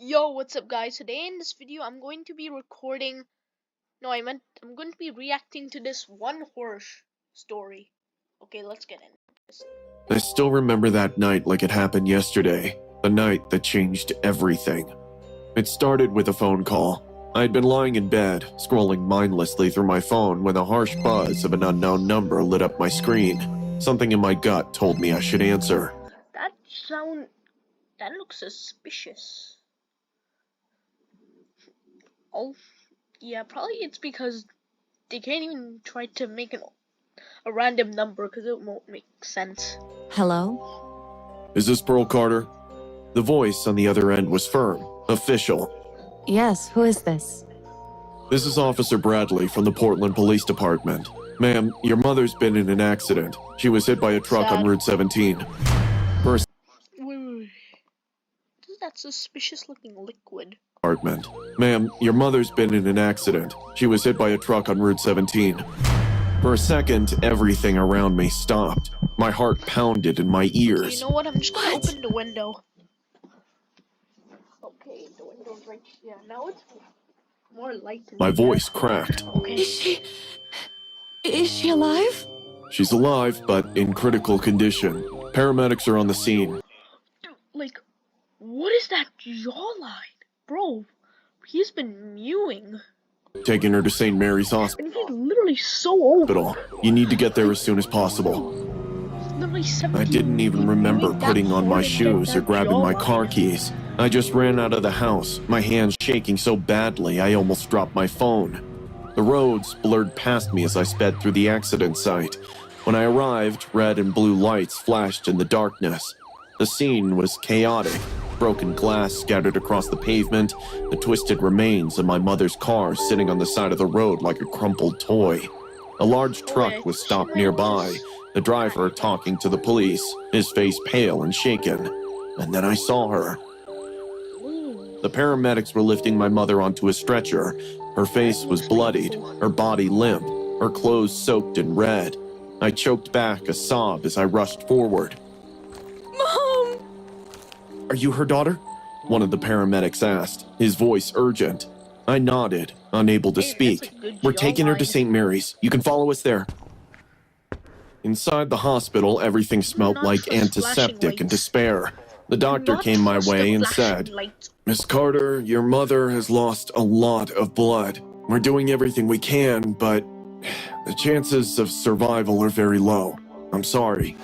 Yo, what's up guys? Today in this video I'm going to be I'm going to be reacting to this one horror story. Okay, let's get in this. I still remember that night like it happened yesterday, the night that changed everything. It started with a phone call. I had been lying in bed, scrolling mindlessly through my phone when the harsh buzz of an unknown number lit up my screen. Something in my gut told me I should answer. That looks suspicious. Oh, yeah, probably it's because they can't even try to make a random number because it won't make sense. Hello? Is this Pearl Carter? The voice on the other end was firm, official. Yes, who is this? This is Officer Bradley from the Portland Police Department. Ma'am, your mother's been in an accident. She was hit by a truck on Route 17. Wait. What is that suspicious looking liquid? Ma'am, your mother's been in an accident. She was hit by a truck on Route 17. For a second, everything around me stopped. My heart pounded in my ears. You know what? I'm just gonna open the window. Okay, the window's right. Yeah, now it's more light. My voice cracked. Okay. Is she alive? She's alive, but in critical condition. Paramedics are on the scene. Dude, like, what is that jawline? Bro, he's been mewing. Taking her to St. Mary's Hospital. And he's literally so old. You need to get there as soon as possible. He's literally 17. I didn't even remember putting on my shoes or grabbing my car keys. I just ran out of the house, my hands shaking so badly I almost dropped my phone. The roads blurred past me as I sped through the accident site. When I arrived, red and blue lights flashed in the darkness. The scene was chaotic. Broken glass scattered across the pavement, the twisted remains of my mother's car sitting on the side of the road like a crumpled toy. A large truck was stopped nearby, the driver talking to the police, his face pale and shaken. And then I saw her. The paramedics were lifting my mother onto a stretcher. Her face was bloodied, her body limp, her clothes soaked in red. I choked back a sob as I rushed forward. Mom! Are you her daughter? One of the paramedics asked, his voice urgent. I nodded, unable to speak. We're taking her to St. Mary's. You can follow us there. Inside the hospital, everything smelled like antiseptic and despair. The doctor came my way and said, Miss Carter, your mother has lost a lot of blood. We're doing everything we can, but the chances of survival are very low. I'm sorry.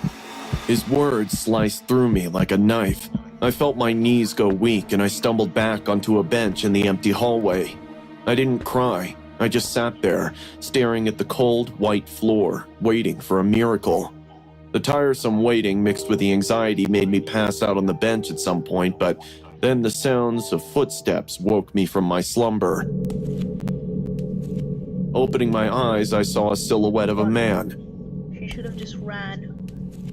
His words sliced through me like a knife. I felt my knees go weak and I stumbled back onto a bench in the empty hallway. I didn't cry. I just sat there, staring at the cold, white floor, waiting for a miracle. The tiresome waiting mixed with the anxiety made me pass out on the bench at some point, but then the sounds of footsteps woke me from my slumber. Opening my eyes, I saw a silhouette of a man. She should have just ran.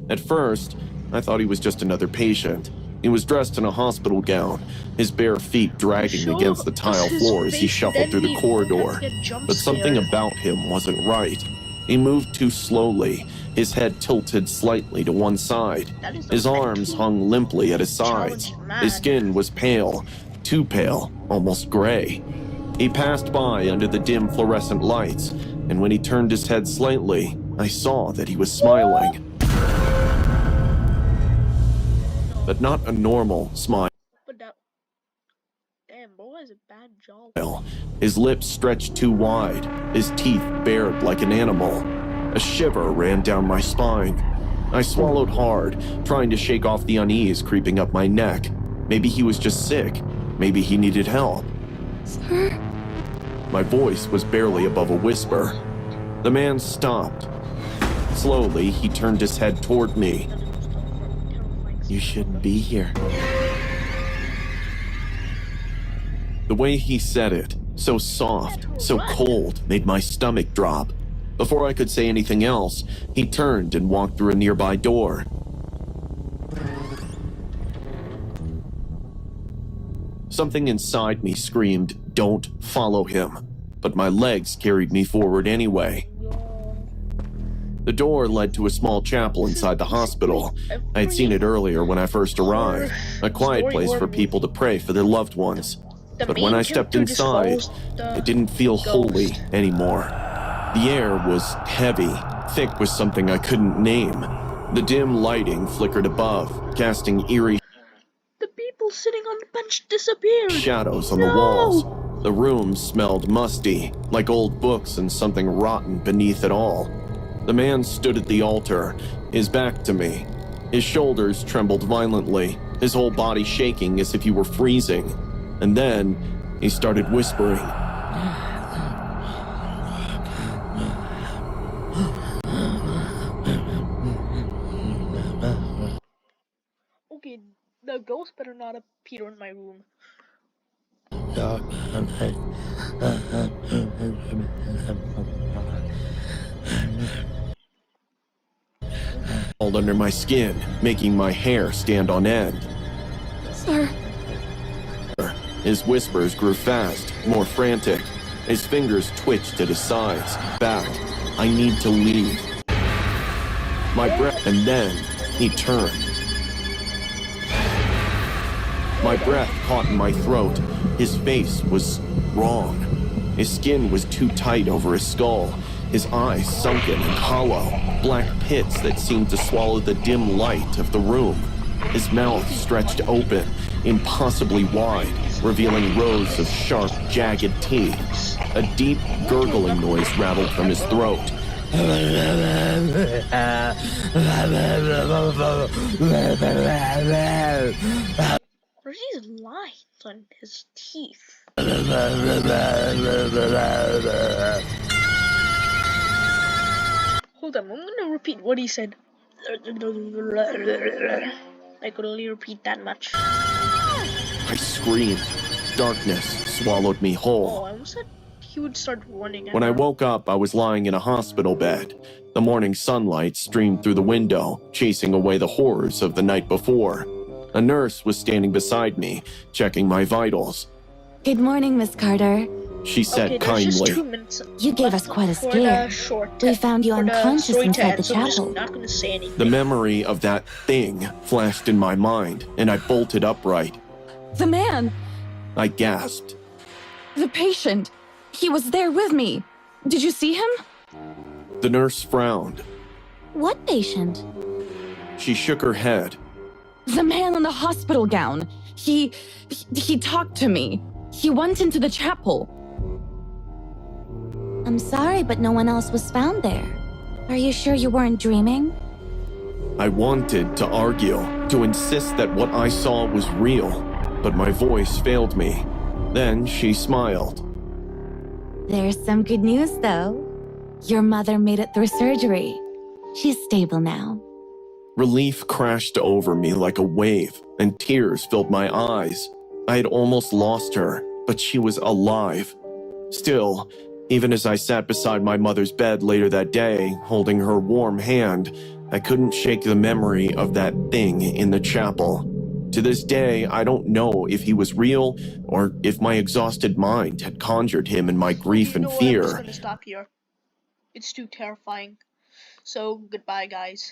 At first, I thought he was just another patient. He was dressed in a hospital gown, his bare feet dragging against the tile floor as he shuffled through the corridor. But something about him wasn't right. He moved too slowly, his head tilted slightly to one side. His arms hung limply at his sides. His skin was pale, too pale, almost gray. He passed by under the dim fluorescent lights, and when he turned his head slightly, I saw that he was smiling. But not a normal smile. But that... Damn, boy, is a bad jaw. His lips stretched too wide, his teeth bared like an animal. A shiver ran down my spine. I swallowed hard, trying to shake off the unease creeping up my neck. Maybe he was just sick. Maybe he needed help. Sir? My voice was barely above a whisper. The man stopped. Slowly, he turned his head toward me. You shouldn't be here. The way he said it, so soft, so cold, made my stomach drop. Before I could say anything else, he turned and walked through a nearby door. Something inside me screamed, "Don't follow him," but my legs carried me forward anyway. The door led to a small chapel inside the hospital. I had seen it earlier when I first arrived, a quiet place for people to pray for their loved ones. But when I stepped inside, it didn't feel holy anymore. The air was heavy, thick with something I couldn't name. The dim lighting flickered above, casting eerie The people sitting on the bench disappeared. shadows on the walls. The room smelled musty, like old books and something rotten beneath it all. The man stood at the altar, his back to me. His shoulders trembled violently, his whole body shaking as if he were freezing. And then he started whispering. Okay, the ghost better not appear in my room. All under my skin, making my hair stand on end. Sir. His whispers grew fast, more frantic. His fingers twitched at his sides. Back. I need to leave. My breath, and then he turned. My breath caught in my throat. His face was wrong. His skin was too tight over his skull. His eyes sunken and hollow, black pits that seemed to swallow the dim light of the room. His mouth stretched open, impossibly wide, revealing rows of sharp, jagged teeth. A deep, gurgling noise rattled from his throat. What are these lines on his teeth? Hold on, I'm gonna repeat what he said. I could only repeat that much. I screamed. Darkness swallowed me Oh, whole. I almost said he would start running. When I woke up, I was lying in a hospital bed. The morning sunlight streamed through the window, chasing away the horrors of the night before. A nurse was standing beside me, checking my vitals. Good morning, Miss Carter. She said Okay, there's just 2 kindly, minutes You gave us left quite a for scare. the short We te- found you for the unconscious story inside time, the so I'm chapel. just not gonna say anything. the memory of that thing flashed in my mind, and I bolted upright. The man! I gasped. The patient! He was there with me. Did you see him? The nurse frowned. What patient? She shook her head. The man in the hospital gown. He talked to me. He went into the chapel. I'm sorry, but no one else was found there. Are you sure you weren't dreaming? I wanted to argue, to insist that what I saw was real, but my voice failed me. Then she smiled. There's some good news, though. Your mother made it through surgery. She's stable now. Relief crashed over me like a wave, and tears filled my eyes. I had almost lost her, but she was alive. Still, even as I sat beside my mother's bed later that day, holding her warm hand, I couldn't shake the memory of that thing in the chapel. To this day, I don't know if he was real or if my exhausted mind had conjured him in my grief and You know what, I'm just fear. gonna stop here. It's too terrifying. So, goodbye, guys.